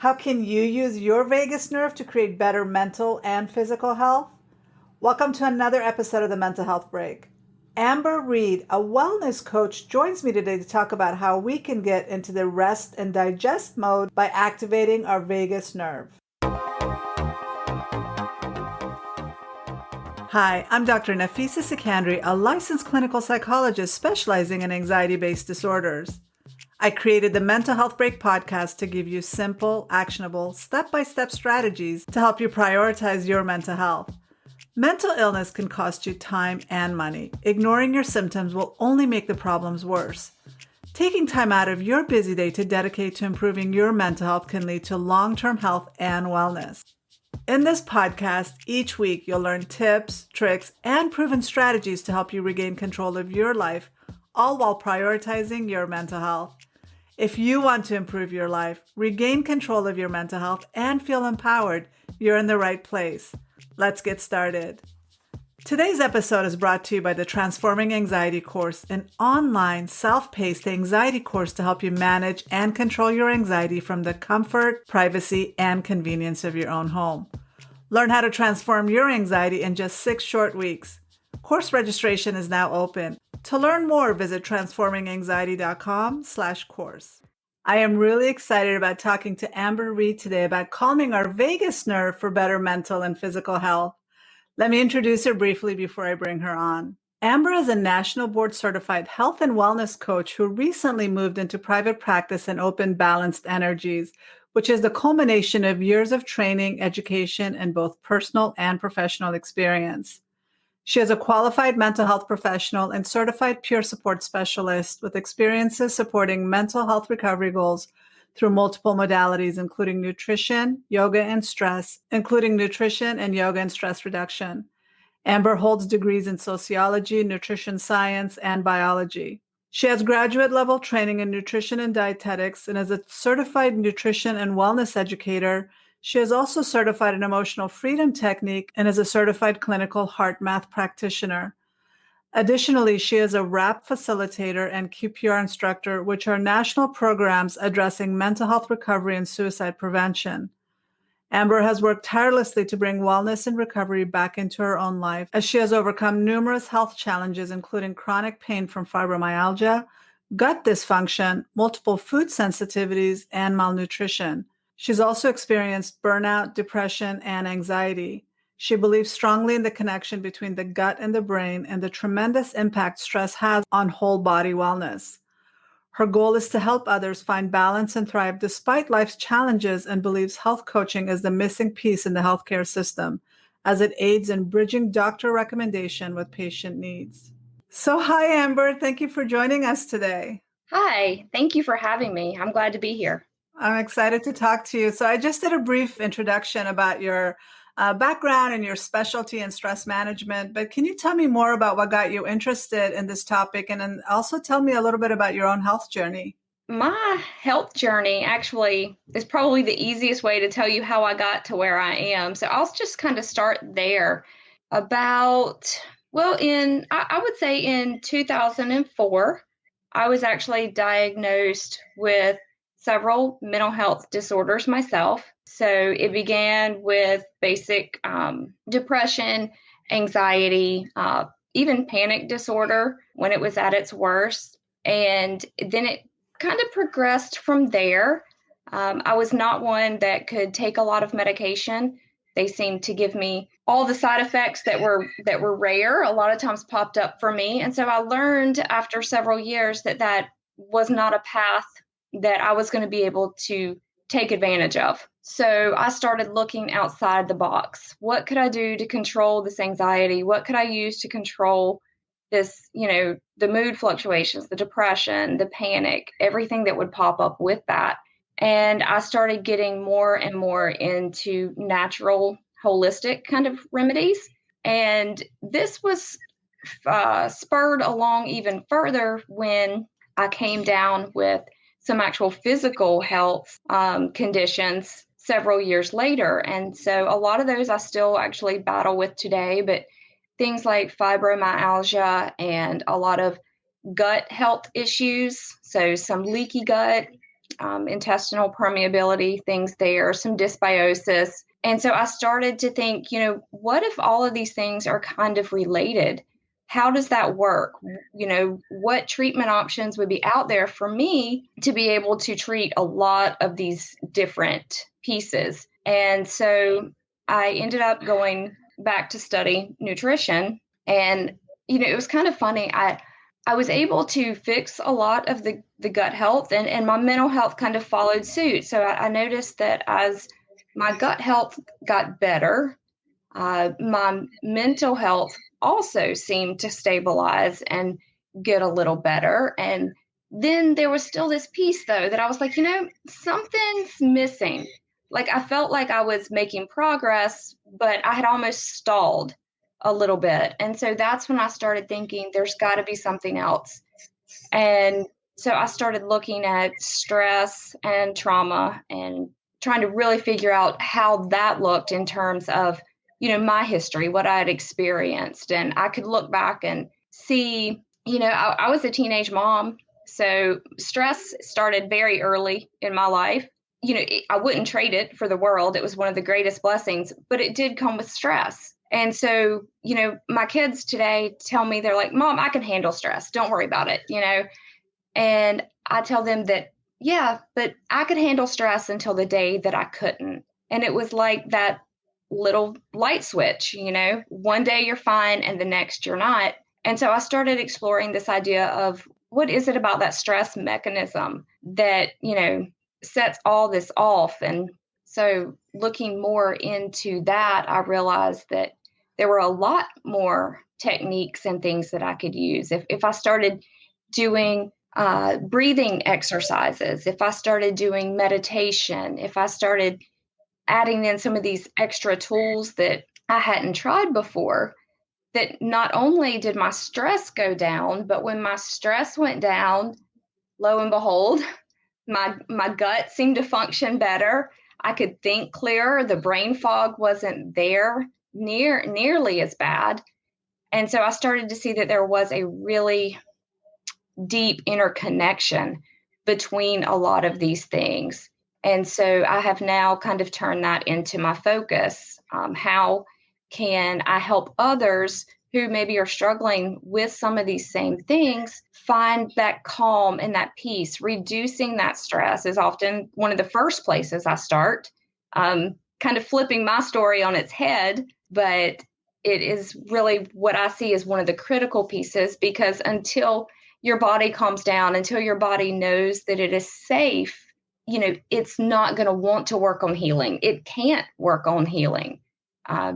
How can you use your vagus nerve to create better mental and physical health? Welcome to another episode of the Mental Health Break. Amber Reed, a wellness coach, joins me today to talk about how we can get into the rest and digest mode by activating our vagus nerve. Hi, I'm Dr. Nafisa Sikandri, a licensed clinical psychologist specializing in anxiety-based disorders. I created the Mental Health Break podcast to give you simple, actionable, step-by-step strategies to help you prioritize your mental health. Mental illness can cost you time and money. Ignoring your symptoms will only make the problems worse. Taking time out of your busy day to dedicate to improving your mental health can lead to long-term health and wellness. In this podcast, each week you'll learn tips, tricks, and proven strategies to help you regain control of your life, all while prioritizing your mental health. If you want to improve your life, regain control of your mental health, and feel empowered, you're in the right place. Let's get started. Today's episode is brought to you by the Transforming Anxiety course, an online, self-paced anxiety course to help you manage and control your anxiety from the comfort, privacy, and convenience of your own home. Learn how to transform your anxiety in just 6 short weeks. Course registration is now open. To learn more, visit transforminganxiety.com/course. I am really excited about talking to Amber Reed today about calming our vagus nerve for better mental and physical health. Let me introduce her briefly before I bring her on. Amber is a national board certified health and wellness coach who recently moved into private practice and opened Balanced Energies, which is the culmination of years of training, education, and both personal and professional experience. She is a qualified mental health professional and certified peer support specialist with experiences supporting mental health recovery goals through multiple modalities, including nutrition, yoga, and stress reduction. Amber holds degrees in sociology, nutrition science, and biology. She has graduate level training in nutrition and dietetics and is a certified nutrition and wellness educator. She is also certified in emotional freedom technique and is a certified clinical heart math practitioner. Additionally, she is a RAP facilitator and QPR instructor, which are national programs addressing mental health recovery and suicide prevention. Amber has worked tirelessly to bring wellness and recovery back into her own life, as she has overcome numerous health challenges, including chronic pain from fibromyalgia, gut dysfunction, multiple food sensitivities, and malnutrition. She's also experienced burnout, depression, and anxiety. She believes strongly in the connection between the gut and the brain and the tremendous impact stress has on whole body wellness. Her goal is to help others find balance and thrive despite life's challenges, and believes health coaching is the missing piece in the healthcare system, as it aids in bridging doctor recommendation with patient needs. So hi, Amber. Thank you for joining us today. Hi, thank you for having me. I'm glad to be here. I'm excited to talk to you. So I just did a brief introduction about your background and your specialty in stress management, but can you tell me more about what got you interested in this topic, and then also tell me a little bit about your own health journey? My health journey actually is probably the easiest way to tell you how I got to where I am. So I'll just kind of start there. I would say in 2004, I was actually diagnosed with several mental health disorders myself. So it began with basic depression, anxiety, even panic disorder when it was at its worst. And then it kind of progressed from there. I was not one that could take a lot of medication. They seemed to give me all the side effects that were rare, a lot of times popped up for me. And so I learned after several years that was not a path that I was going to be able to take advantage of. So I started looking outside the box. What could I do to control this anxiety? What could I use to control this, the mood fluctuations, the depression, the panic, everything that would pop up with that? And I started getting more and more into natural, holistic kind of remedies. And this was spurred along even further when I came down with some actual physical health conditions several years later. And so a lot of those I still actually battle with today, but things like fibromyalgia and a lot of gut health issues. So some leaky gut, intestinal permeability things there, some dysbiosis. And so I started to think, what if all of these things are kind of related? How does that work? What treatment options would be out there for me to be able to treat a lot of these different pieces? And so I ended up going back to study nutrition. And, it was kind of funny. I was able to fix a lot of the gut health, and my mental health kind of followed suit. So I noticed that as my gut health got better, my mental health also seemed to stabilize and get a little better. And then there was still this piece, though, that I was like, something's missing. Like I felt like I was making progress, but I had almost stalled a little bit. And so that's when I started thinking there's got to be something else. And so I started looking at stress and trauma and trying to really figure out how that looked in terms of, my history, what I had experienced. And I could look back and see, I was a teenage mom. So stress started very early in my life. I wouldn't trade it for the world. It was one of the greatest blessings, but it did come with stress. And so, my kids today tell me, they're like, Mom, I can handle stress. Don't worry about it, And I tell them that, yeah, but I could handle stress until the day that I couldn't. And it was like that little light switch, one day you're fine and the next you're not. And so I started exploring this idea of what is it about that stress mechanism that, sets all this off. And so looking more into that, I realized that there were a lot more techniques and things that I could use. If I started doing breathing exercises, if I started doing meditation, if I started adding in some of these extra tools that I hadn't tried before, that not only did my stress go down, but when my stress went down, lo and behold, my gut seemed to function better. I could think clearer. The brain fog wasn't there nearly as bad. And so I started to see that there was a really deep interconnection between a lot of these things. And so I have now kind of turned that into my focus. How can I help others who maybe are struggling with some of these same things find that calm and that peace? Reducing that stress is often one of the first places I start, kind of flipping my story on its head, but it is really what I see as one of the critical pieces, because until your body calms down, until your body knows that it is safe, it's not going to want to work on healing. It can't work on healing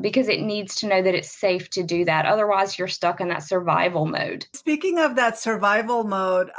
because it needs to know that it's safe to do that. Otherwise, you're stuck in that survival mode. Speaking of that survival mode,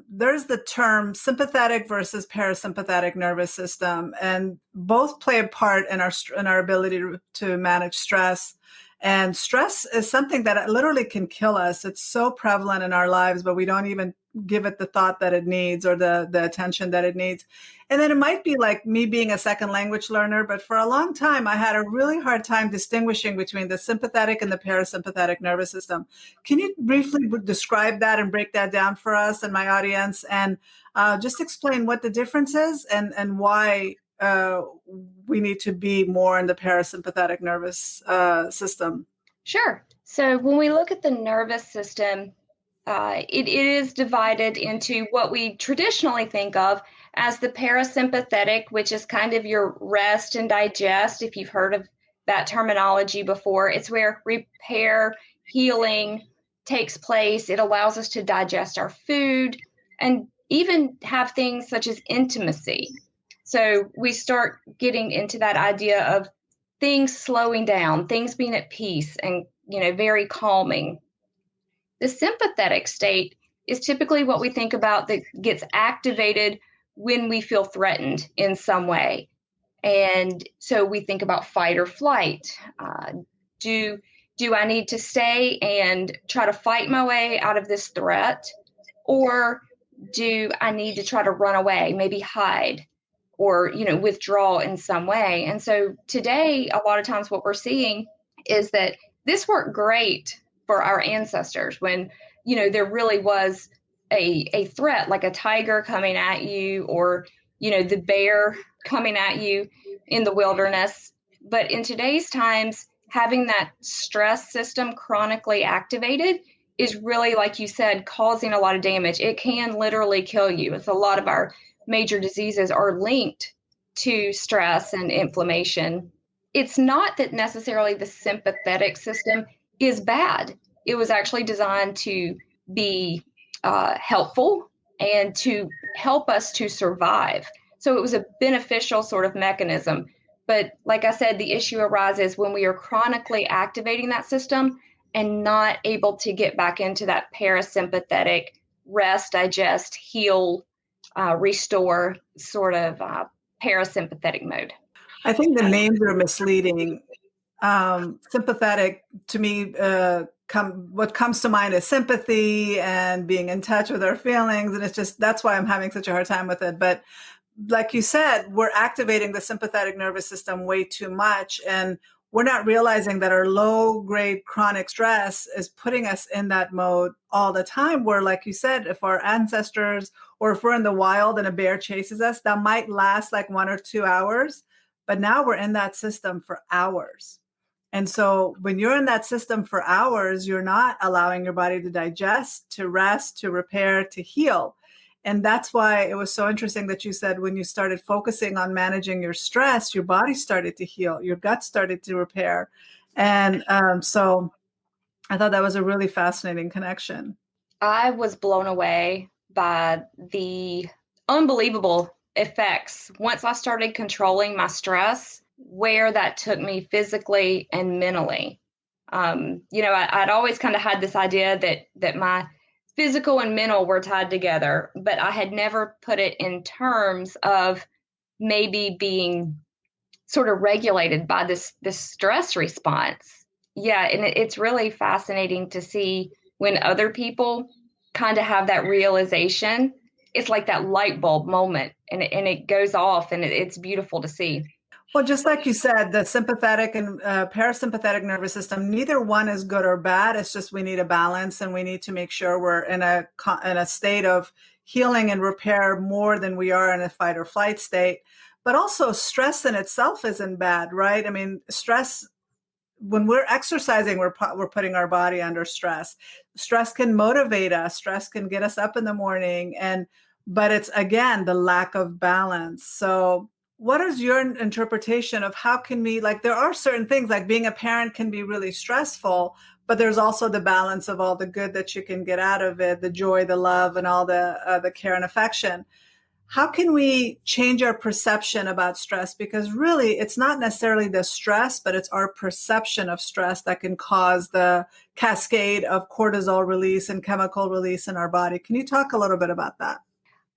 there's the term sympathetic versus parasympathetic nervous system, and both play a part in our ability to manage stress. And stress is something that literally can kill us. It's so prevalent in our lives, but we don't even give it the thought that it needs or the attention that it needs. And then it might be like me being a second language learner, but for a long time, I had a really hard time distinguishing between the sympathetic and the parasympathetic nervous system. Can you briefly describe that and break that down for us and my audience, and just explain what the difference is and why we need to be more in the parasympathetic nervous system? Sure. So when we look at the nervous system, it is divided into what we traditionally think of as the parasympathetic, which is kind of your rest and digest, if you've heard of that terminology before. It's where repair, healing takes place. It allows us to digest our food and even have things such as intimacy. So we start getting into that idea of things slowing down, things being at peace and, very calming. The sympathetic state is typically what we think about that gets activated when we feel threatened in some way. And so we think about fight or flight. Do I need to stay and try to fight my way out of this threat? Or do I need to try to run away, maybe hide or, withdraw in some way? And so today, a lot of times what we're seeing is that this worked great for our ancestors when, there really was a threat, like a tiger coming at you, or, the bear coming at you in the wilderness. But in today's times, having that stress system chronically activated is really, like you said, causing a lot of damage. It can literally kill you. It's a lot of our major diseases are linked to stress and inflammation. It's not that necessarily the sympathetic system is bad. It was actually designed to be helpful and to help us to survive. So it was a beneficial sort of mechanism. But like I said, the issue arises when we are chronically activating that system and not able to get back into that parasympathetic rest, digest, heal, restore sort of parasympathetic mode. I think the names are misleading. Sympathetic to me, what comes to mind is sympathy and being in touch with our feelings. And it's just, that's why I'm having such a hard time with it. But like you said, we're activating the sympathetic nervous system way too much. And we're not realizing that our low grade chronic stress is putting us in that mode all the time. Where, like you said, if our ancestors or if we're in the wild and a bear chases us, that might last like 1 or 2 hours. But now we're in that system for hours. And so when you're in that system for hours, you're not allowing your body to digest, to rest, to repair, to heal. And that's why it was so interesting that you said when you started focusing on managing your stress, your body started to heal, your gut started to repair. And so I thought that was a really fascinating connection. I was blown away by the unbelievable effects once I started controlling my stress, where that took me physically and mentally. I'd always kind of had this idea that my physical and mental were tied together, but I had never put it in terms of maybe being sort of regulated by this stress response. Yeah, and it's really fascinating to see when other people kind of have that realization. It's like that light bulb moment, and it goes off, and it's beautiful to see. Well, just like you said, the sympathetic and parasympathetic nervous system, neither one is good or bad. It's just we need a balance, and we need to make sure we're in a state of healing and repair more than we are in a fight or flight state. But also, stress in itself isn't bad, right? I mean, stress, when we're exercising, we're putting our body under stress. Stress can motivate us. Stress can get us up in the morning, but it's again the lack of balance. So what is your interpretation of how can we, like, there are certain things like being a parent can be really stressful, but there's also the balance of all the good that you can get out of it, the joy, the love, and all the care and affection. How can we change our perception about stress? Because really, it's not necessarily the stress, but it's our perception of stress that can cause the cascade of cortisol release and chemical release in our body. Can you talk a little bit about that?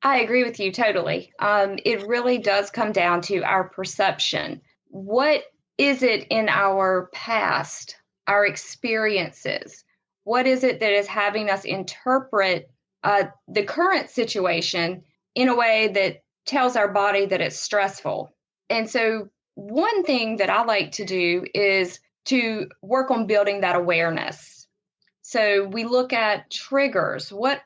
I agree with you totally. It really does come down to our perception. What is it in our past, our experiences? What is it that is having us interpret the current situation in a way that tells our body that it's stressful? And so, one thing that I like to do is to work on building that awareness. So we look at triggers. What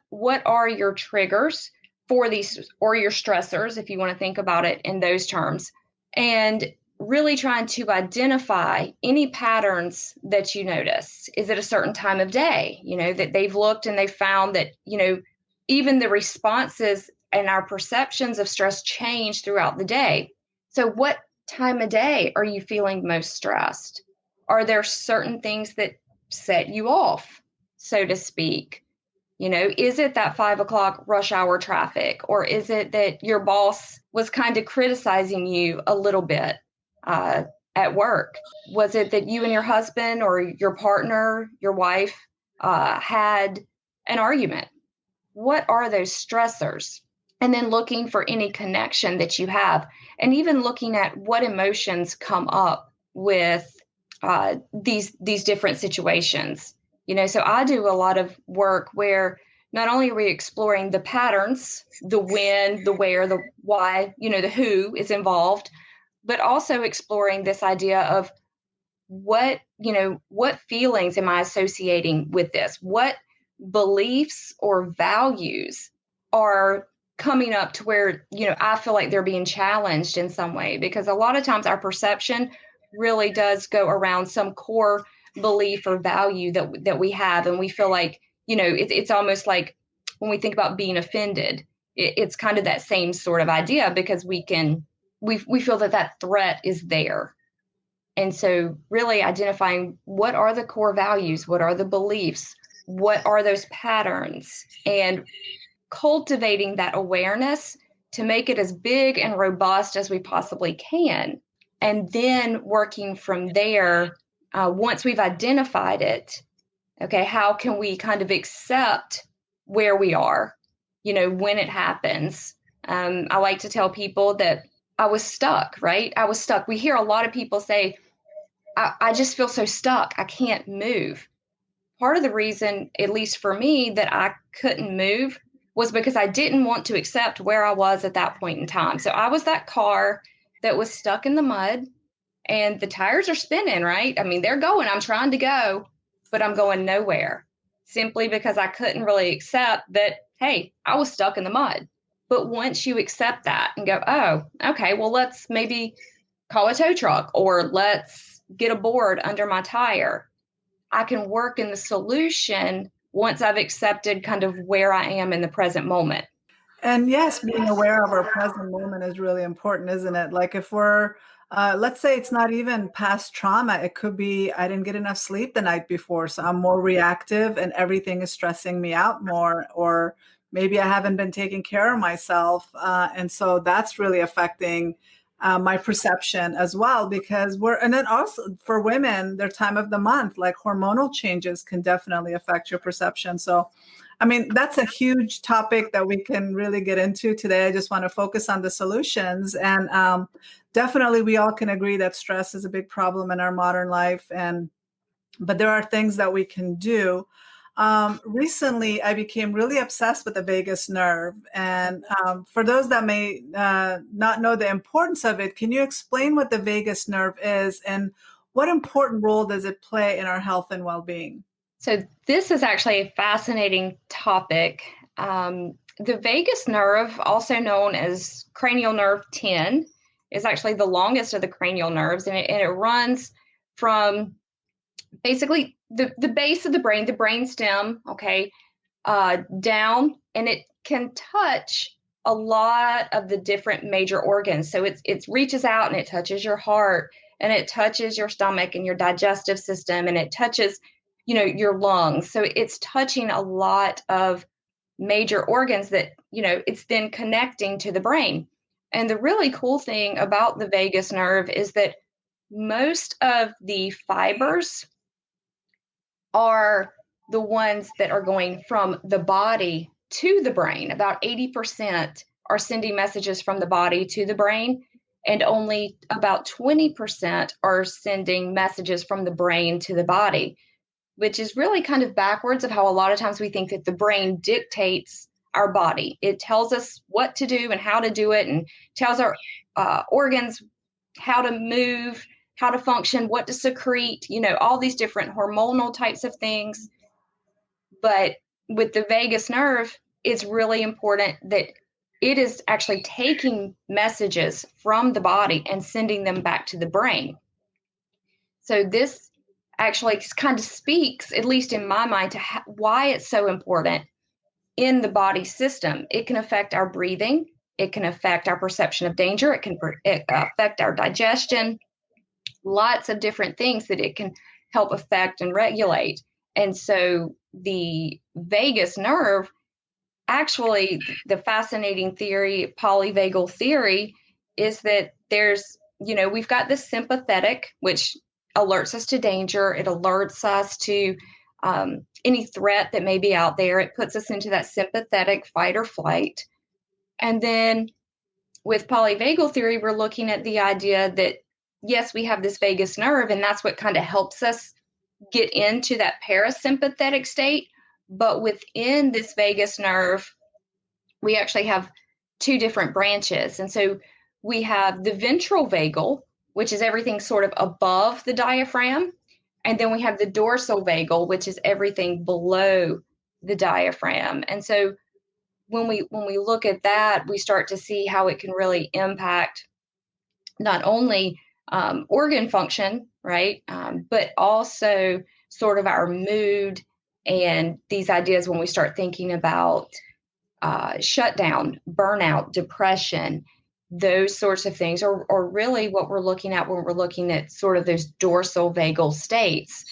are your triggers for these, or your stressors, if you want to think about it in those terms, and really trying to identify any patterns that you notice. Is it a certain time of day, that they've looked and they've found that, even the responses and our perceptions of stress change throughout the day. So what time of day are you feeling most stressed? Are there certain things that set you off, so to speak? Is it that 5 o'clock rush hour traffic, or is it that your boss was kind of criticizing you a little bit at work? Was it that you and your husband or your partner, your wife, had an argument? What are those stressors? And then looking for any connection that you have, and even looking at what emotions come up with these different situations. So I do a lot of work where not only are we exploring the patterns, the when, the where, the why, the who is involved, but also exploring this idea of what feelings am I associating with this? What beliefs or values are coming up to where, I feel like they're being challenged in some way, because a lot of times our perception really does go around some core belief or value that we have. And we feel like, it's almost like when we think about being offended, it's kind of that same sort of idea, because we feel that threat is there. And so really identifying what are the core values, what are the beliefs, what are those patterns, and cultivating that awareness to make it as big and robust as we possibly can. And then working from there, once we've identified it, okay, how can we kind of accept where we are, when it happens? I like to tell people that I was stuck, right? I was stuck. We hear a lot of people say, I just feel so stuck. I can't move. Part of the reason, at least for me, that I couldn't move was because I didn't want to accept where I was at that point in time. So I was that car that was stuck in the mud, and the tires are spinning, right? I mean, they're going, I'm trying to go, but I'm going nowhere, simply because I couldn't really accept that, hey, I was stuck in the mud. But once you accept that and go, oh, okay, well, let's maybe call a tow truck, or let's get a board under my tire, I can work in the solution once I've accepted kind of where I am in the present moment. And yes, being aware of our present moment is really important, isn't it? Like if we're, let's say it's not even past trauma, it could be I didn't get enough sleep the night before, so I'm more reactive and everything is stressing me out more, or maybe I haven't been taking care of myself. And so that's really affecting my perception as well, because and then also for women, their time of the month, like hormonal changes can definitely affect your perception. So I mean, that's a huge topic that we can really get into today. I just want to focus on the solutions. And definitely, we all can agree that stress is a big problem in our modern life. But there are things that we can do. Recently, I became really obsessed with the vagus nerve. And for those that may not know the importance of it, can you explain what the vagus nerve is and what important role does it play in our health and well-being? So this is actually a fascinating topic. The vagus nerve, also known as cranial nerve 10, is actually the longest of the cranial nerves, and it runs from basically the base of the brain stem, okay, down, and it can touch a lot of the different major organs. So it reaches out and it touches your heart, and it touches your stomach and your digestive system, and it touches, your lungs. So it's touching a lot of major organs that, it's then connecting to the brain. And the really cool thing about the vagus nerve is that most of the fibers are the ones that are going from the body to the brain. About 80% are sending messages from the body to the brain, and only about 20% are sending messages from the brain to the body, which is really kind of backwards of how a lot of times we think that the brain dictates our body. It tells us what to do and how to do it, and tells our organs how to move, how to function, what to secrete, all these different hormonal types of things. But with the vagus nerve, it's really important that it is actually taking messages from the body and sending them back to the brain. So this actually kind of speaks, at least in my mind, to why it's so important in the body system. It can affect our breathing. It can affect our perception of danger. It can affect our digestion. Lots of different things that it can help affect and regulate. And so the vagus nerve, actually, the fascinating theory, polyvagal theory, is that we've got this sympathetic, which alerts us to danger. It alerts us to any threat that may be out there. It puts us into that sympathetic fight or flight. And then with polyvagal theory, we're looking at the idea that, yes, we have this vagus nerve, and that's what kind of helps us get into that parasympathetic state. But within this vagus nerve, we actually have two different branches. And so we have the ventral vagal, which is everything sort of above the diaphragm. And then we have the dorsal vagal, which is everything below the diaphragm. And so when we look at that, we start to see how it can really impact not only organ function, right, but also sort of our mood and these ideas when we start thinking about shutdown, burnout, depression, those sorts of things, or really what we're looking at when we're looking at sort of those dorsal vagal states.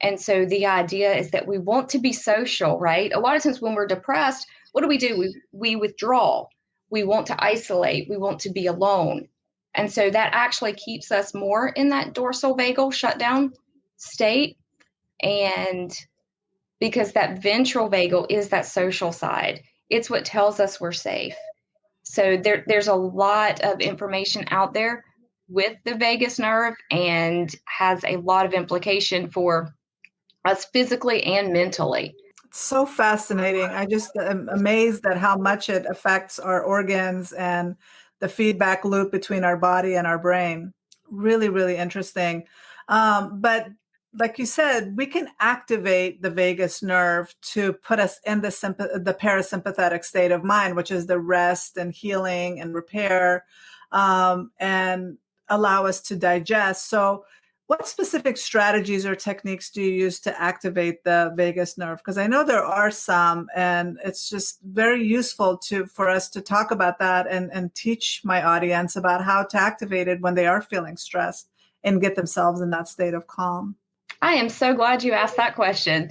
And so the idea is that we want to be social, right? A lot of times when we're depressed, what do? We withdraw. We want to isolate. We want to be alone. And so that actually keeps us more in that dorsal vagal shutdown state. And because that ventral vagal is that social side, it's what tells us we're safe. So there's a lot of information out there with the vagus nerve and has a lot of implication for us physically and mentally. It's so fascinating. I just am amazed at how much it affects our organs and the feedback loop between our body and our brain. Really, really interesting. But like you said, we can activate the vagus nerve to put us in the parasympathetic state of mind, which is the rest and healing and repair, and allow us to digest. So what specific strategies or techniques do you use to activate the vagus nerve? Because I know there are some, and it's just very useful for us to talk about that and teach my audience about how to activate it when they are feeling stressed and get themselves in that state of calm. I am so glad you asked that question.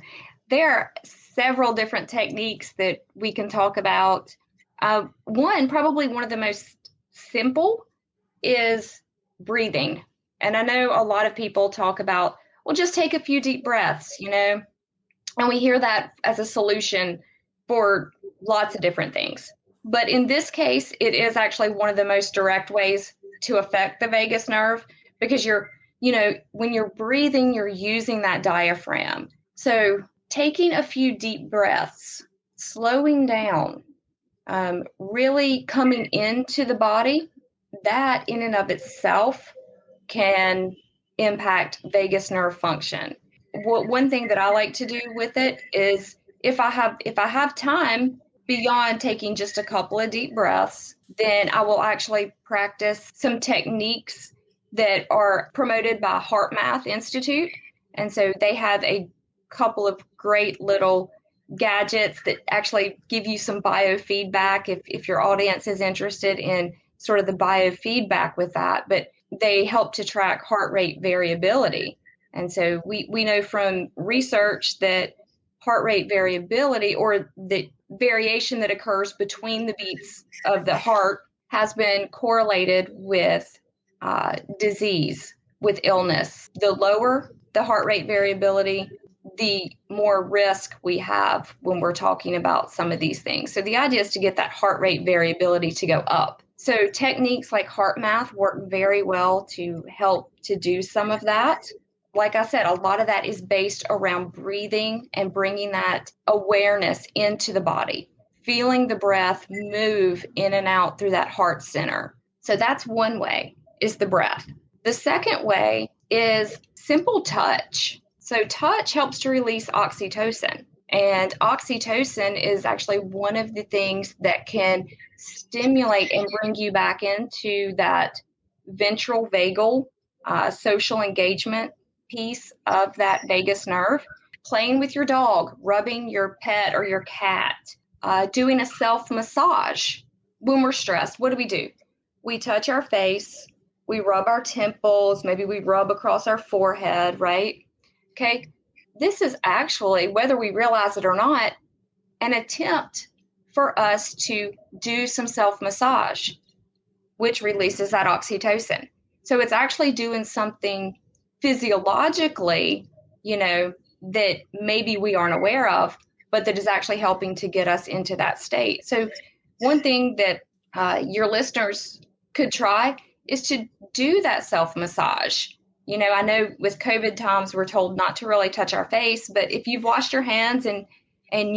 There are several different techniques that we can talk about. Probably one of the most simple is breathing. And I know a lot of people talk about, well, just take a few deep breaths, and we hear that as a solution for lots of different things. But in this case, it is actually one of the most direct ways to affect the vagus nerve because when you're breathing, you're using that diaphragm. So taking a few deep breaths, slowing down, really coming into the body, that in and of itself can impact vagus nerve function. One thing that I like to do with it is if I have time beyond taking just a couple of deep breaths, then I will actually practice some techniques that are promoted by HeartMath Institute. And so they have a couple of great little gadgets that actually give you some biofeedback if your audience is interested in sort of the biofeedback with that. But they help to track heart rate variability. And so we know from research that heart rate variability, or the variation that occurs between the beats of the heart, has been correlated with disease, with illness. The lower the heart rate variability, the more risk we have when we're talking about some of these things. So the idea is to get that heart rate variability to go up. So techniques like HeartMath work very well to help to do some of that. Like I said, a lot of that is based around breathing and bringing that awareness into the body, feeling the breath move in and out through that heart center. So that's one way, is the breath. The second way is simple touch. So touch helps to release oxytocin. And oxytocin is actually one of the things that can stimulate and bring you back into that ventral vagal social engagement piece of that vagus nerve. Playing with your dog, rubbing your pet or your cat, doing a self-massage. When we're stressed, what do? We touch our face, we rub our temples, maybe we rub across our forehead, right? Okay, this is actually, whether we realize it or not, an attempt for us to do some self-massage, which releases that oxytocin. So it's actually doing something physiologically, that maybe we aren't aware of, but that is actually helping to get us into that state. So one thing that your listeners could try is to do that self-massage. I know with COVID times, we're told not to really touch our face, but if you've washed your hands and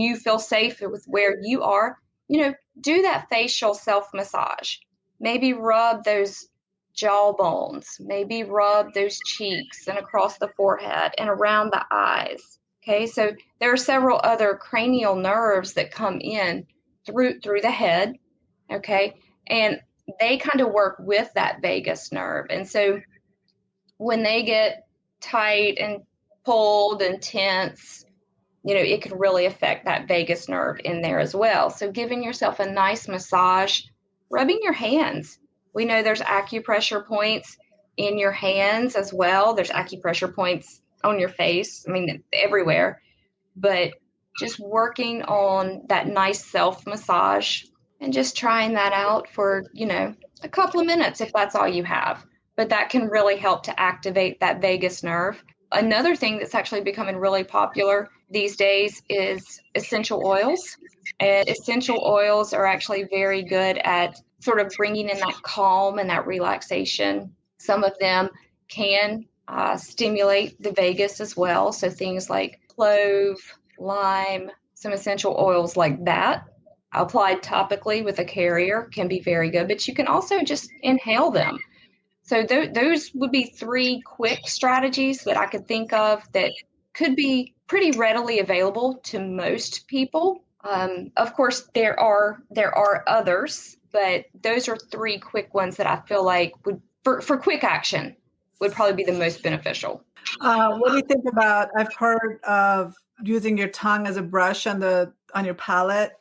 you feel safe with where you are, do that facial self-massage. Maybe rub those jawbones, maybe rub those cheeks and across the forehead and around the eyes. Okay, so there are several other cranial nerves that come in through the head, okay? And they kind of work with that vagus nerve. And so when they get tight and pulled and tense, it can really affect that vagus nerve in there as well. So giving yourself a nice massage, rubbing your hands. We know there's acupressure points in your hands as well. There's acupressure points on your face. I mean, everywhere. But just working on that nice self massage and just trying that out for, a couple of minutes if that's all you have. But that can really help to activate that vagus nerve. Another thing that's actually becoming really popular these days is essential oils. And essential oils are actually very good at sort of bringing in that calm and that relaxation. Some of them can stimulate the vagus as well. So things like clove, lime, some essential oils like that applied topically with a carrier can be very good, but you can also just inhale them. So those would be 3 quick strategies that I could think of that could be pretty readily available to most people. Of course, there are others, but those are 3 quick ones that I feel like would, for quick action, would probably be the most beneficial. What do you think about? I've heard of using your tongue as a brush on your palate.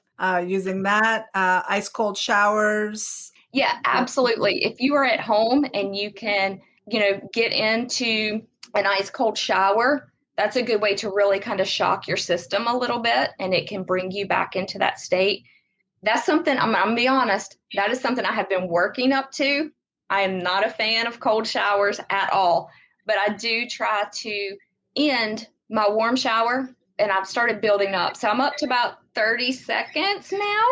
Using that, ice cold showers. Yeah, absolutely. If you are at home and you can, get into an ice cold shower, that's a good way to really kind of shock your system a little bit, and it can bring you back into that state. That's something, I'm going to be honest, that is something I have been working up to. I am not a fan of cold showers at all, but I do try to end my warm shower, and I've started building up. So I'm up to about 30 seconds now.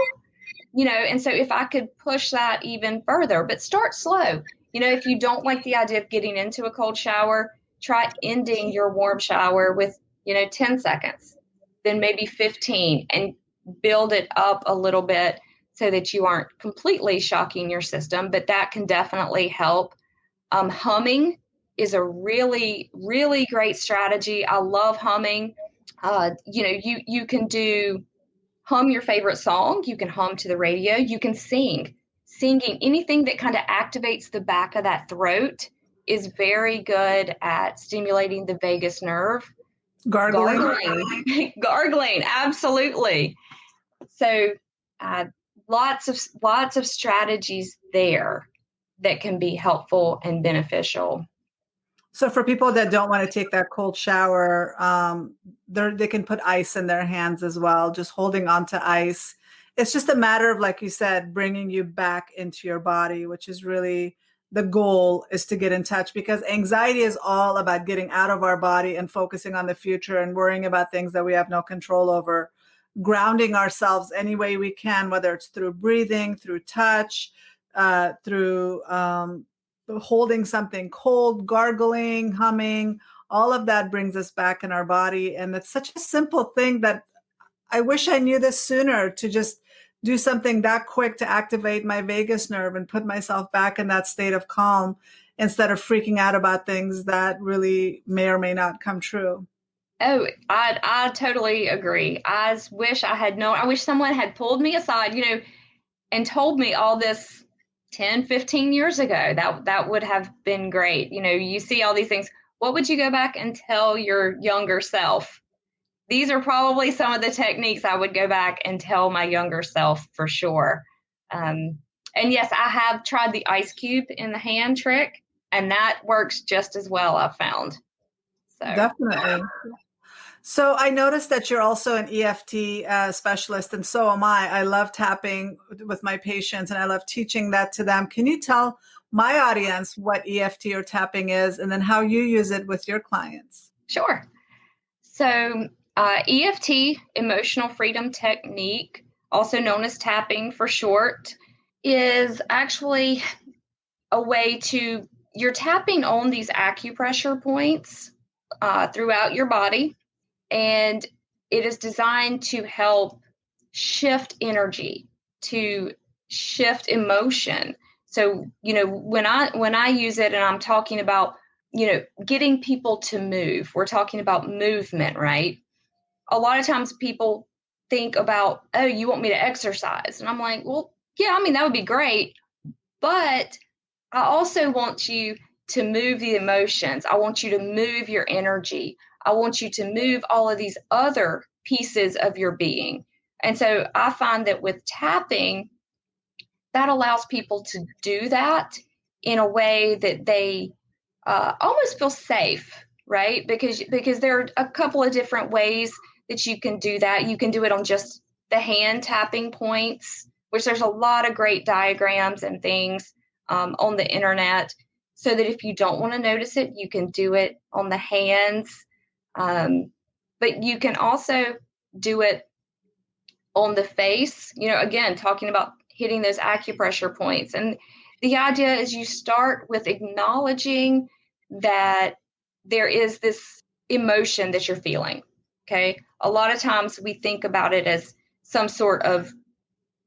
And so if I could push that even further, but start slow. If you don't like the idea of getting into a cold shower, try ending your warm shower with, 10 seconds, then maybe 15, and build it up a little bit so that you aren't completely shocking your system, but that can definitely help. Humming is a really, really great strategy. I love humming. You can hum your favorite song. You can hum to the radio. You can sing. Singing, anything that kind of activates the back of that throat is very good at stimulating the vagus nerve. Gargling. Gargling, absolutely. So lots of strategies there that can be helpful and beneficial. So for people that don't want to take that cold shower, they can put ice in their hands as well, just holding on to ice. It's just a matter of, like you said, bringing you back into your body, which is really the goal, is to get in touch, because anxiety is all about getting out of our body and focusing on the future and worrying about things that we have no control over. Grounding ourselves any way we can, whether it's through breathing, through touch, through holding something cold, gargling, humming, all of that brings us back in our body. And it's such a simple thing that I wish I knew this sooner, to just do something that quick to activate my vagus nerve and put myself back in that state of calm, instead of freaking out about things that really may or may not come true. Oh, I totally agree. I wish I had known. I wish someone had pulled me aside, and told me all this 10, 15 years ago. That would have been great. You see all these things. What would you go back and tell your younger self? These are probably some of the techniques I would go back and tell my younger self for sure. And yes, I have tried the ice cube in the hand trick, and that works just as well, I've found. So Definitely. So I noticed that you're also an EFT specialist, and so am I. I love tapping with my patients, and I love teaching that to them. Can you tell my audience what EFT or tapping is, and then how you use it with your clients? Sure. So EFT, Emotional Freedom Technique, also known as tapping for short, is actually a way to, you're tapping on these acupressure points throughout your body, and it is designed to help shift energy, to shift emotion. So, when I use it, and I'm talking about, getting people to move, we're talking about movement, right? A lot of times people think about, oh, you want me to exercise? And I'm like, well, yeah, I mean, that would be great. But I also want you to move the emotions. I want you to move your energy. I want you to move all of these other pieces of your being. And so I find that with tapping, that allows people to do that in a way that they almost feel safe, right? Because there are a couple of different ways that you can do that. You can do it on just the hand tapping points, which there's a lot of great diagrams and things on the internet, so that if you don't want to notice it, you can do it on the hands. But you can also do it on the face, again, talking about hitting those acupressure points. And the idea is you start with acknowledging that there is this emotion that you're feeling. Okay. A lot of times we think about it as some sort of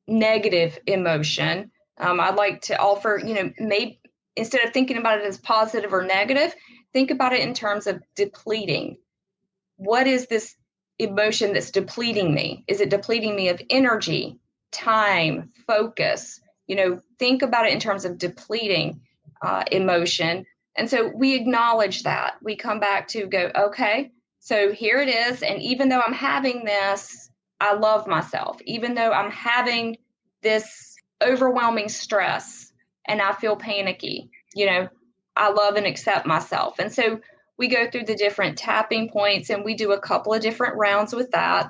negative emotion. I'd like to offer, maybe instead of thinking about it as positive or negative, think about it in terms of depleting. What is this emotion that's depleting me? Is it depleting me of energy, time, focus? Think about it in terms of depleting emotion. And so we acknowledge that. We come back to go, okay, so here it is. And even though I'm having this, I love myself. Even though I'm having this overwhelming stress and I feel panicky, I love and accept myself. And so we go through the different tapping points and we do a couple of different rounds with that.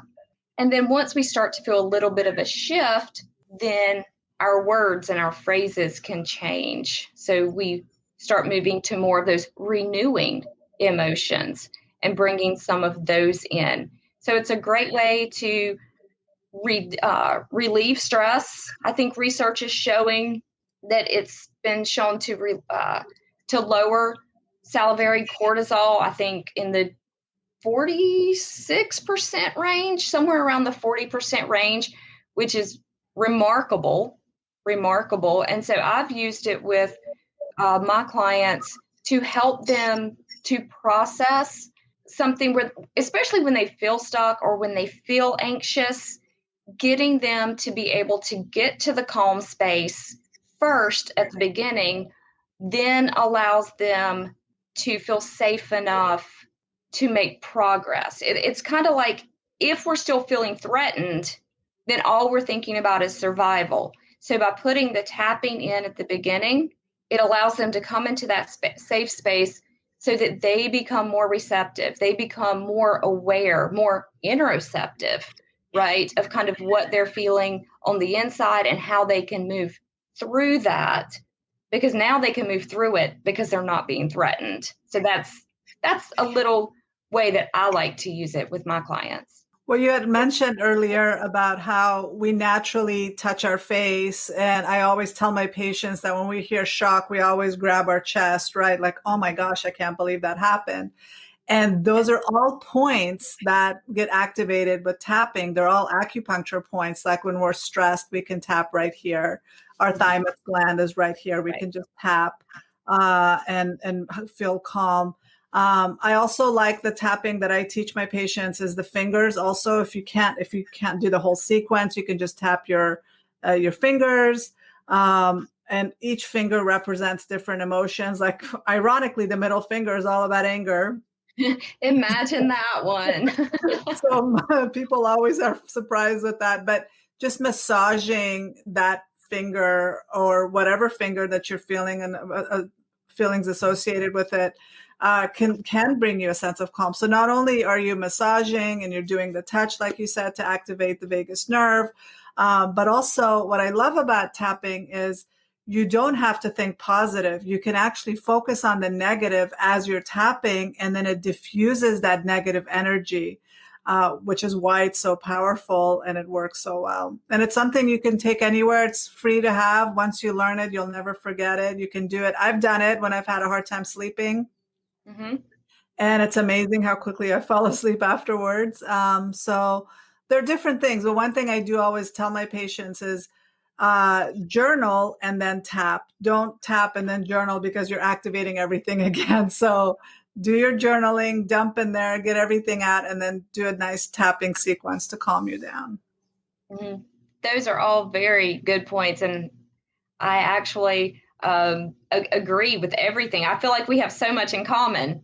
And then once we start to feel a little bit of a shift, then our words and our phrases can change. So we start moving to more of those renewing emotions and bringing some of those in. So it's a great way to relieve stress. I think research is showing that it's been shown to lower salivary cortisol, I think in the 46% range, somewhere around the 40% range, which is remarkable. And so I've used it with my clients to help them to process something where, especially when they feel stuck or when they feel anxious, getting them to be able to get to the calm space first at the beginning, then allows them to feel safe enough to make progress. It's kind of like if we're still feeling threatened, then all we're thinking about is survival. So by putting the tapping in at the beginning, it allows them to come into that safe space so that they become more receptive. They become more aware, more interoceptive, right, of kind of what they're feeling on the inside and how they can move through that, because now they can move through it because they're not being threatened. So that's a little way that I like to use it with my clients. Well, you had mentioned earlier about how we naturally touch our face. And I always tell my patients that when we hear shock, we always grab our chest, right? Like, oh my gosh, I can't believe that happened. And those are all points that get activated with tapping. They're all acupuncture points. Like when we're stressed, we can tap right here. Our thymus gland is right here. We can just tap and feel calm. I also like the tapping that I teach my patients is the fingers. Also, if you can't do the whole sequence, you can just tap your fingers. And each finger represents different emotions. Like ironically, the middle finger is all about anger. Imagine that one. So people always are surprised with that, but just massaging that finger or whatever finger that you're feeling and feelings associated with it can bring you a sense of calm. So not only are you massaging and you're doing the touch, like you said, to activate the vagus nerve, but also what I love about tapping is you don't have to think positive. You can actually focus on the negative as you're tapping, and then it diffuses that negative energy, which is why it's so powerful and it works so well. And it's something you can take anywhere. It's free to have. Once you learn it, you'll never forget it. You can do it. I've done it when I've had a hard time sleeping. Mm-hmm. And it's amazing how quickly I fall asleep afterwards. So there are different things. But one thing I do always tell my patients is, journal and then tap. Don't tap and then journal because you're activating everything again. So do your journaling, dump in there, get everything out, and then do a nice tapping sequence to calm you down. Mhm. Those are all very good points, and I actually agree with everything. I feel like we have so much in common.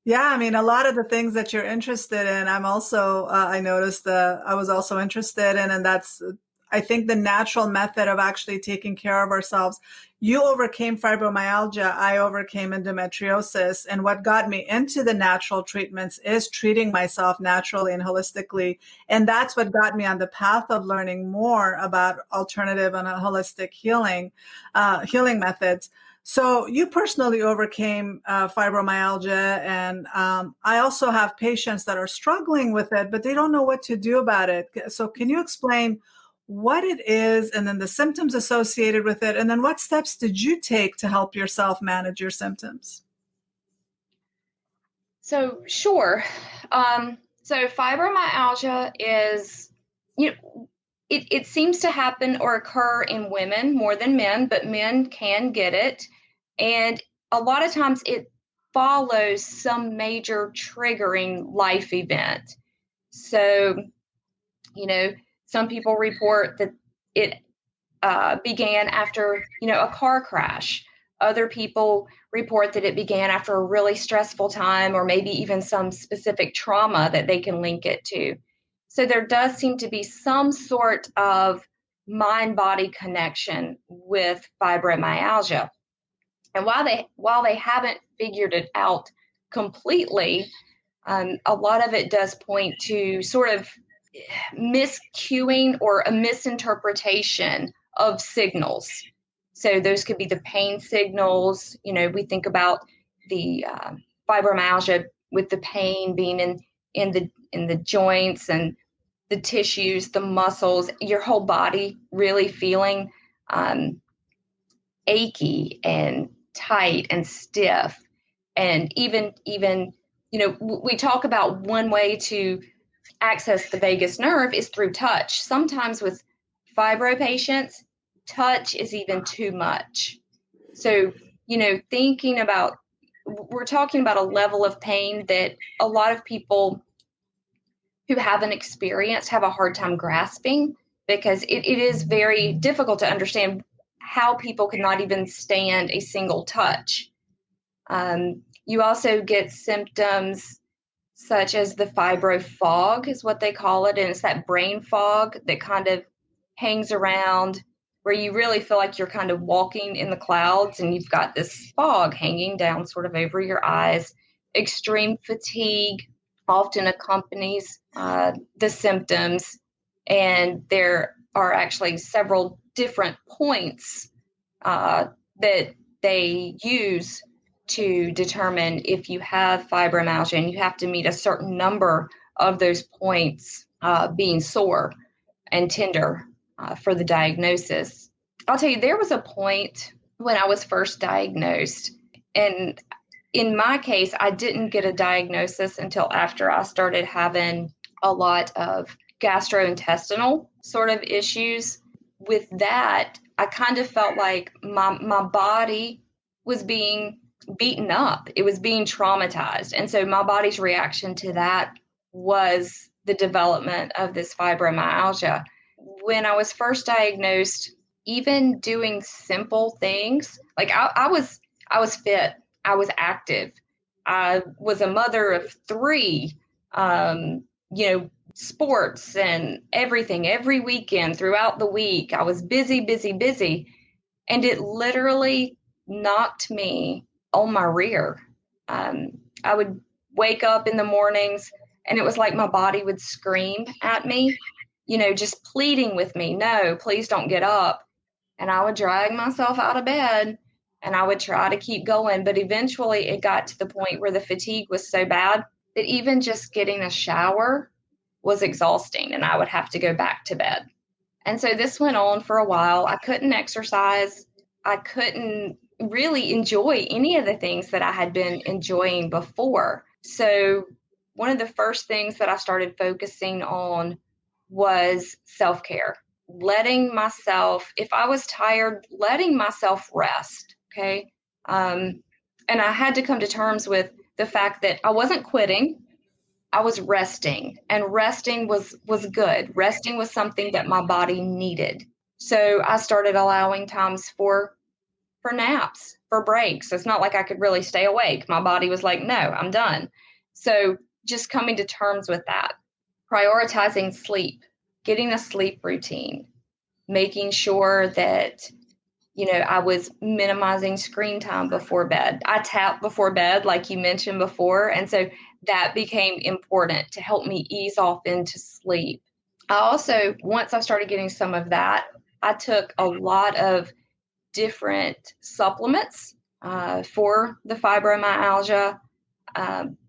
Yeah, I mean, a lot of the things that you're interested in, I'm also, I noticed that I was also interested in, and that's, I think, the natural method of actually taking care of ourselves. You overcame fibromyalgia, I overcame endometriosis. And what got me into the natural treatments is treating myself naturally and holistically. And that's what got me on the path of learning more about alternative and holistic healing methods. So you personally overcame fibromyalgia, and I also have patients that are struggling with it, but they don't know what to do about it. So can you explain what it is, and then the symptoms associated with it, and then what steps did you take to help yourself manage your symptoms? So sure. So fibromyalgia is, you know, it seems to happen or occur in women more than men, but men can get it. And a lot of times it follows some major triggering life event. So, you know, some people report that it began after, a car crash. Other people report that it began after a really stressful time or maybe even some specific trauma that they can link it to. So there does seem to be some sort of mind body connection with fibromyalgia. And while they haven't figured it out completely, a lot of it does point to sort of miscuing or a misinterpretation of signals. So those could be the pain signals. We think about the fibromyalgia with the pain being in the joints and the tissues, the muscles, your whole body really feeling um, achy and tight and stiff, and even we talk about one way to access the vagus nerve is through touch. Sometimes with fibro patients, touch is even too much. So, thinking about, we're talking about a level of pain that a lot of people who haven't experienced have a hard time grasping, because it is very difficult to understand how people could not even stand a single touch. You also get symptoms such as the fibro fog, is what they call it. And it's that brain fog that kind of hangs around, where you really feel like you're kind of walking in the clouds and you've got this fog hanging down sort of over your eyes. Extreme fatigue often accompanies the symptoms. And there are actually several different points that they use to determine if you have fibromyalgia, and you have to meet a certain number of those points being sore and tender for the diagnosis. I'll tell you, there was a point when I was first diagnosed, and in my case, I didn't get a diagnosis until after I started having a lot of gastrointestinal sort of issues. With that, I kind of felt like my body was being beaten up. It was being traumatized. And so my body's reaction to that was the development of this fibromyalgia. When I was first diagnosed, even doing simple things, like I was fit, I was active, I was a mother of three, sports and everything every weekend throughout the week. I was busy, busy, busy. And it literally knocked me on my rear. I would wake up in the mornings and it was like my body would scream at me, just pleading with me, no, please don't get up. And I would drag myself out of bed and I would try to keep going. But eventually it got to the point where the fatigue was so bad that even just getting a shower was exhausting and I would have to go back to bed. And so this went on for a while. I couldn't exercise. I couldn't really enjoy any of the things that I had been enjoying before. So, one of the first things that I started focusing on was self care, letting myself, if I was tired, letting myself rest. Okay. And I had to come to terms with the fact that I wasn't quitting. I was resting, and resting was good. Resting was something that my body needed. So I started allowing times for naps, for breaks. It's not like I could really stay awake. My body was like, no, I'm done. So just coming to terms with that, prioritizing sleep, getting a sleep routine, making sure that, I was minimizing screen time before bed. I tap before bed, like you mentioned before. And so that became important to help me ease off into sleep. I also, once I started getting some of that, I took a lot of different supplements for the fibromyalgia.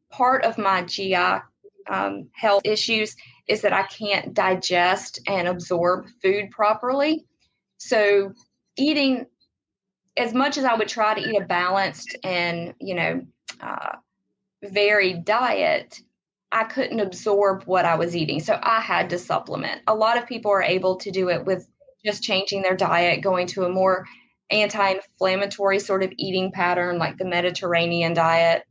Part of my GI health issues is that I can't digest and absorb food properly. So eating, as much as I would try to eat a balanced and, varied diet, I couldn't absorb what I was eating. So I had to supplement. A lot of people are able to do it with just changing their diet, going to a more anti-inflammatory sort of eating pattern like the Mediterranean diet.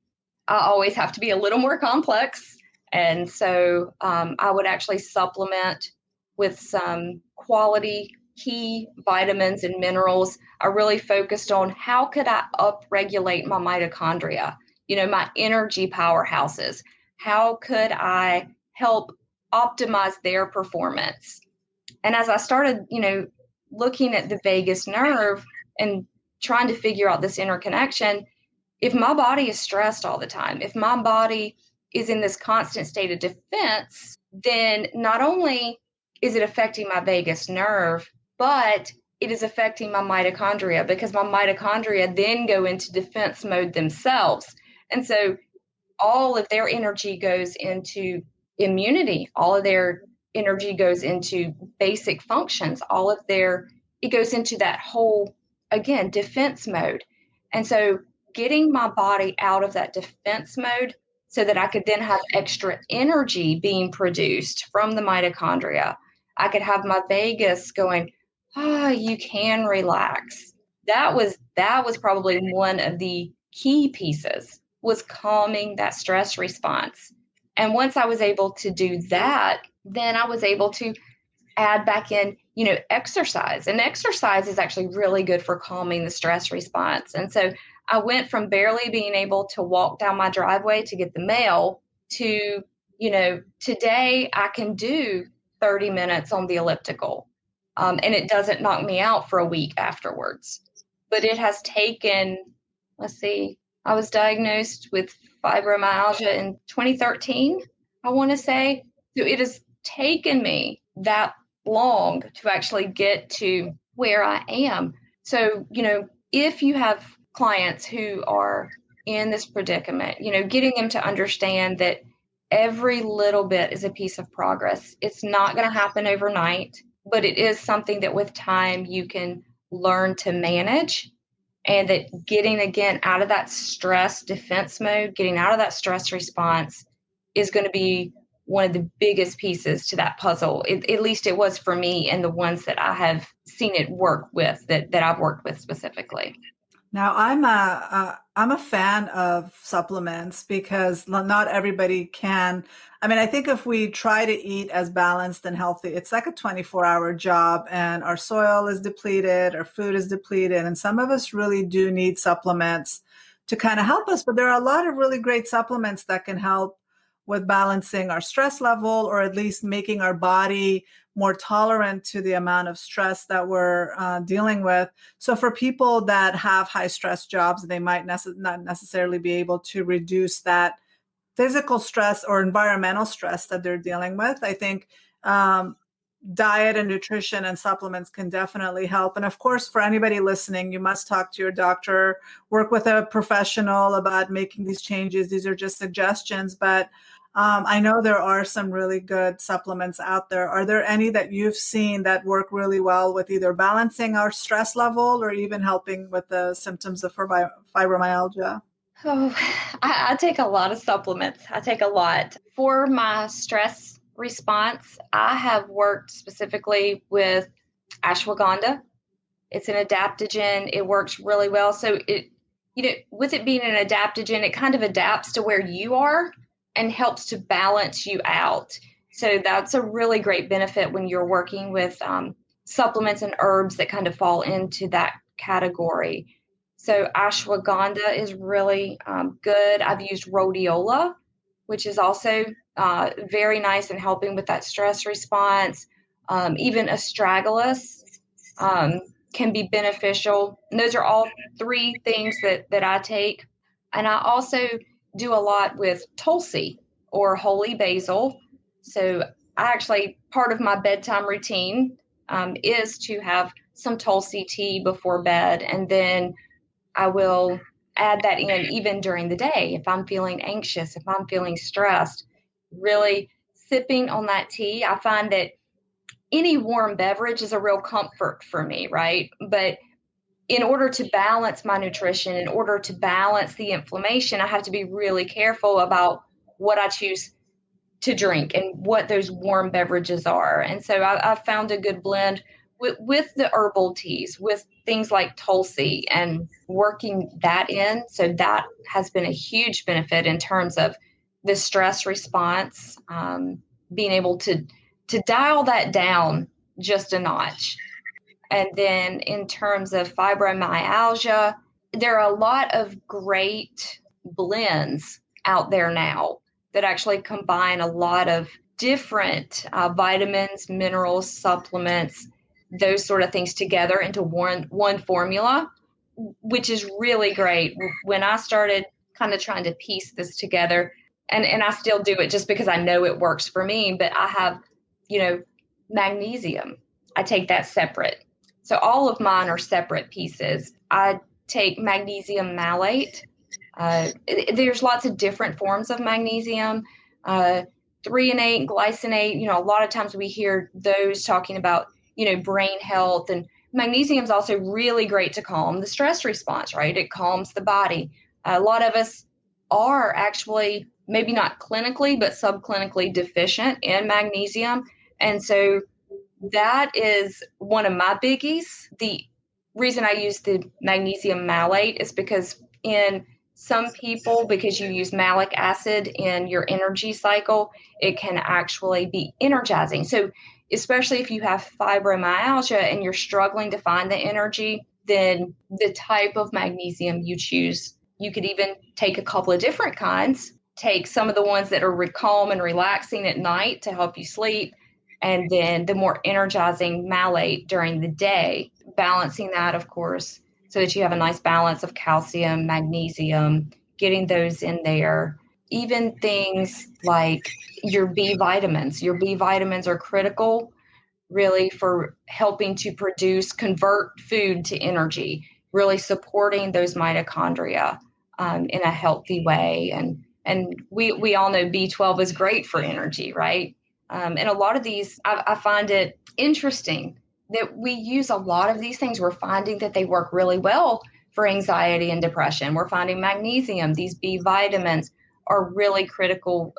I always have to be a little more complex. And so I would actually supplement with some quality key vitamins and minerals. I really focused on how could I upregulate my mitochondria, my energy powerhouses. How could I help optimize their performance? And as I started, looking at the vagus nerve and trying to figure out this interconnection, if my body is stressed all the time, if my body is in this constant state of defense, then not only is it affecting my vagus nerve, but it is affecting my mitochondria, because my mitochondria then go into defense mode themselves. And so all of their energy goes into immunity, all of their energy goes into basic functions, it goes into that whole, again, defense mode. And so getting my body out of that defense mode so that I could then have extra energy being produced from the mitochondria. I could have my vagus going, you can relax. That was probably one of the key pieces, was calming that stress response. And once I was able to do that, then I was able to add back in, exercise. And exercise is actually really good for calming the stress response. And so I went from barely being able to walk down my driveway to get the mail to, today I can do 30 minutes on the elliptical. And it doesn't knock me out for a week afterwards. But it has taken, let's see, I was diagnosed with fibromyalgia in 2013, I want to say. So it has taken me that long to actually get to where I am. So, if you have clients who are in this predicament, getting them to understand that every little bit is a piece of progress. It's not going to happen overnight, but it is something that with time you can learn to manage. And that getting, again, out of that stress defense mode, getting out of that stress response is going to be one of the biggest pieces to that puzzle. At least it was for me, and the ones that I have seen it work with, that I've worked with specifically. Now, I'm a fan of supplements because not everybody can. I mean, I think if we try to eat as balanced and healthy, it's like a 24-hour job, and our soil is depleted, our food is depleted, and some of us really do need supplements to kind of help us. But there are a lot of really great supplements that can help with balancing our stress level, or at least making our body more tolerant to the amount of stress that we're dealing with. So for people that have high stress jobs, they might not necessarily be able to reduce that physical stress or environmental stress that they're dealing with. I think diet and nutrition and supplements can definitely help. And of course, for anybody listening, you must talk to your doctor, work with a professional about making these changes. These are just suggestions, but I know there are some really good supplements out there. Are there any that you've seen that work really well with either balancing our stress level or even helping with the symptoms of fibromyalgia? Oh, I take a lot of supplements. I take a lot. For my stress response, I have worked specifically with ashwagandha. It's an adaptogen. It works really well. So with it being an adaptogen, it kind of adapts to where you are. and helps to balance you out. So that's a really great benefit when you're working with supplements and herbs that kind of fall into that category. So ashwagandha is really good. I've used rhodiola, which is also very nice in helping with that stress response. Even astragalus can be beneficial. And those are all three things that I take. And I also do a lot with Tulsi or holy basil. So part of my bedtime routine is to have some Tulsi tea before bed. And then I will add that in even during the day. If I'm feeling anxious, if I'm feeling stressed, really sipping on that tea. I find that any warm beverage is a real comfort for me, right? But in order to balance my nutrition, in order to balance the inflammation, I have to be really careful about what I choose to drink and what those warm beverages are. And so I've found a good blend with the herbal teas, with things like Tulsi and working that in. So that has been a huge benefit in terms of the stress response, being able to dial that down just a notch. And then in terms of fibromyalgia, there are a lot of great blends out there now that actually combine a lot of different vitamins, minerals, supplements, those sort of things together into one formula, which is really great. When I started kind of trying to piece this together, and I still do it just because I know it works for me, but I have, magnesium. I take that separate. So all of mine are separate pieces. I take magnesium malate. There's lots of different forms of magnesium, threonate, glycinate. A lot of times we hear those talking about, brain health, and magnesium is also really great to calm the stress response, right? It calms the body. A lot of us are actually maybe not clinically, but subclinically deficient in magnesium. And so that is one of my biggies. The reason I use the magnesium malate is because in some people, because you use malic acid in your energy cycle, it can actually be energizing. So especially if you have fibromyalgia and you're struggling to find the energy, then the type of magnesium you choose, you could even take a couple of different kinds. Take some of the ones that are calm and relaxing at night to help you sleep, and then the more energizing malate during the day, balancing that, of course, so that you have a nice balance of calcium, magnesium, getting those in there. Even things like your B vitamins. Your B vitamins are critical, really, for helping to convert food to energy, really supporting those mitochondria in a healthy way. And we all know B12 is great for energy, right? And a lot of these, I find it interesting that we use a lot of these things. We're finding that they work really well for anxiety and depression. We're finding magnesium, these B vitamins are really critical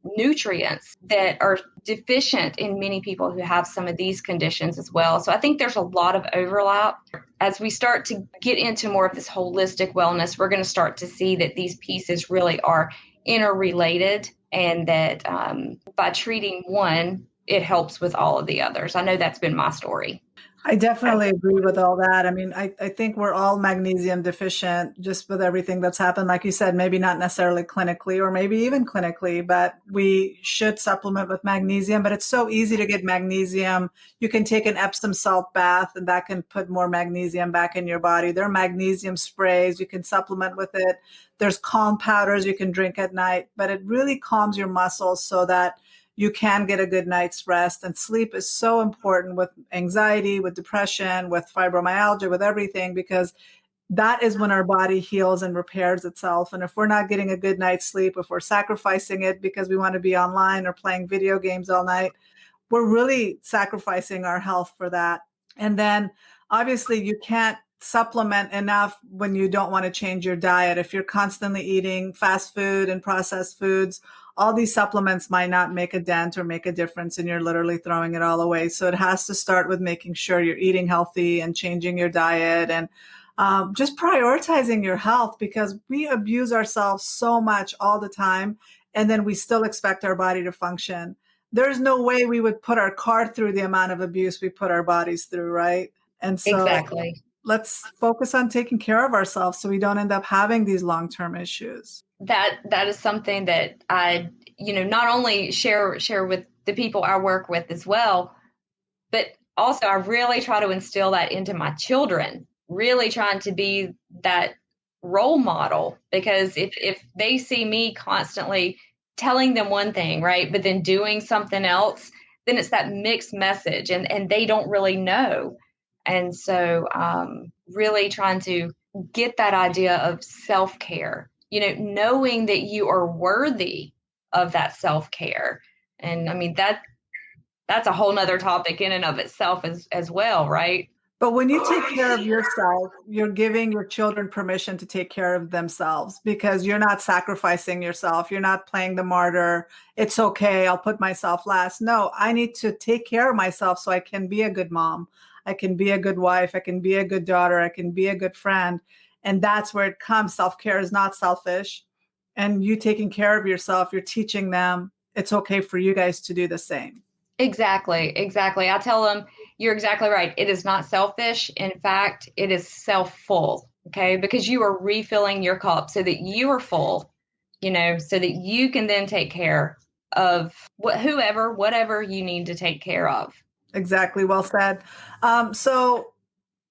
nutrients that are deficient in many people who have some of these conditions as well. So I think there's a lot of overlap. As we start to get into more of this holistic wellness, we're going to start to see that these pieces really are interrelated, and that by treating one, it helps with all of the others. I know that's been my story. I definitely agree with all that. I mean, I think we're all magnesium deficient just with everything that's happened. Like you said, maybe not necessarily clinically or maybe even clinically, but we should supplement with magnesium. But it's so easy to get magnesium. You can take an Epsom salt bath and that can put more magnesium back in your body. There are magnesium sprays. You can supplement with it. There's calm powders you can drink at night, but it really calms your muscles so that you can get a good night's rest. And sleep is so important with anxiety, with depression, with fibromyalgia, with everything, because that is when our body heals and repairs itself. And if we're not getting a good night's sleep, if we're sacrificing it because we want to be online or playing video games all night, we're really sacrificing our health for that. And then obviously you can't supplement enough when you don't want to change your diet. If you're constantly eating fast food and processed foods, all these supplements might not make a dent or make a difference, and you're literally throwing it all away. So it has to start with making sure you're eating healthy and changing your diet. And just prioritizing your health, because we abuse ourselves so much all the time, and then we still expect our body to function. There's no way we would put our car through the amount of abuse we put our bodies through, right? And so Exactly. let's focus on taking care of ourselves so we don't end up having these long-term issues. That is something that I, not only share with the people I work with as well, but also I really try to instill that into my children, really trying to be that role model, because if they see me constantly telling them one thing, right, but then doing something else, then it's that mixed message, and they don't really know. And so really trying to get that idea of self-care, knowing that you are worthy of that self-care. And I mean, that's a whole nother topic in and of itself as well, right? But when you take care of yourself, you're giving your children permission to take care of themselves, because you're not sacrificing yourself. You're not playing the martyr. It's okay, I'll put myself last. No, I need to take care of myself so I can be a good mom. I can be a good wife. I can be a good daughter. I can be a good friend. And that's where it comes. Self-care is not selfish. And you taking care of yourself, you're teaching them it's okay for you guys to do the same. Exactly. I tell them, you're exactly right. It is not selfish. In fact, it is self-full, okay? Because you are refilling your cup so that you are full, so that you can then take care of whatever you need to take care of. Exactly. Well said. So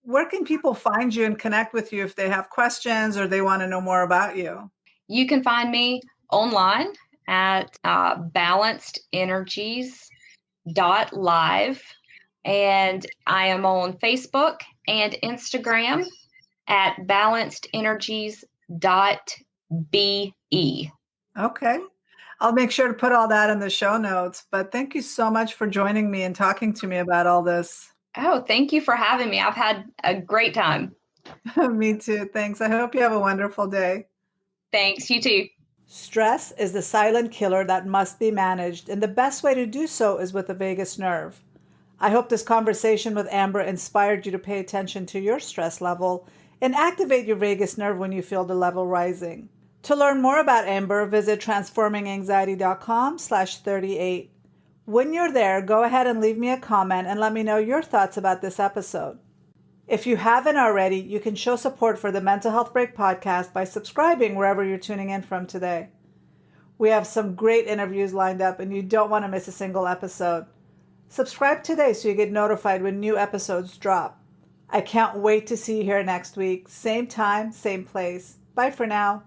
where can people find you and connect with you if they have questions or they want to know more about you? You can find me online at balancedernergies.live, and I am on Facebook and Instagram at balancedernergies.be. Okay. I'll make sure to put all that in the show notes. But thank you so much for joining me and talking to me about all this. Oh, thank you for having me. I've had a great time. Me too. Thanks. I hope you have a wonderful day. Thanks. You too. Stress is the silent killer that must be managed, and the best way to do so is with the vagus nerve. I hope this conversation with Amber inspired you to pay attention to your stress level and activate your vagus nerve when you feel the level rising. To learn more about Amber, visit transforminganxiety.com/38. When you're there, go ahead and leave me a comment and let me know your thoughts about this episode. If you haven't already, you can show support for the Mental Health Break podcast by subscribing wherever you're tuning in from today. We have some great interviews lined up, and you don't want to miss a single episode. Subscribe today so you get notified when new episodes drop. I can't wait to see you here next week. Same time, same place. Bye for now.